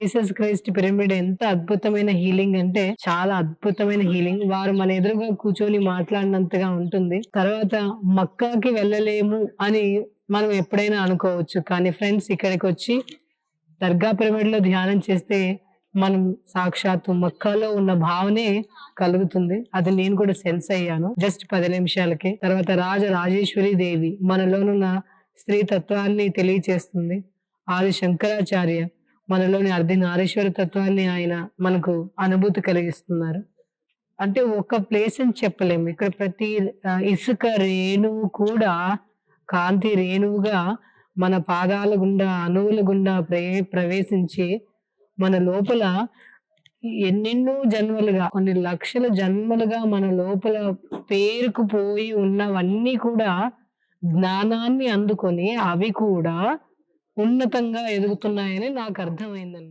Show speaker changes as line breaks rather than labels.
Jesus Christ pyramid ఎంత అద్భుతమైన healing అంటే చాలా అద్భుతమైన హీలింగ్. వారు మన ఎదురుగా కూర్చొని మాట్లాడినంతగా ఉంటుంది. తర్వాత మక్కాకి వెళ్ళలేము అని మనం ఎప్పుడైనా అనుకోవచ్చు. కానీ ఫ్రెండ్స్ ఇక్కడికొచ్చి దర్గా పిరమిడ్‌లో ధ్యానం చేస్తే మనం సాక్షాత్తు మక్కాలో ఉన్న భావనే కలుగుతుంది. అది నేను కూడా సెన్స్ అయ్యాను. జస్ట్ 10 నిమిషాలకే. తర్వాత రాజరాజేశ్వరి దేవి మనలోనున్న స్త్రీ తత్వాన్ని తెలియచేస్తుంది. ఆది శంకరాచార్య మనలోని అర్ధనారీశ్వర తత్వాన్ని ఆయన మనకు అనుభూతి కలిగిస్తున్నారు. అంటే ఒక ప్లేస్ అని చెప్పలేము. ఇక్కడ ప్రతి ఇసుక రేణువు కూడా కాంతి రేణువుగా మన పాదాల గుండా, అణువుల గుండా ప్రవేశించి మన లోపల ఎన్నెన్నో జన్మలుగా, కొన్ని లక్షల జన్మలుగా మన లోపల పేరుకుపోయి ఉన్నవన్నీ కూడా జ్ఞానాన్ని అందుకొని అవి కూడా ఉన్నతంగా ఎదుగుతున్నాయని నాకు అర్థమైందన్నమాట.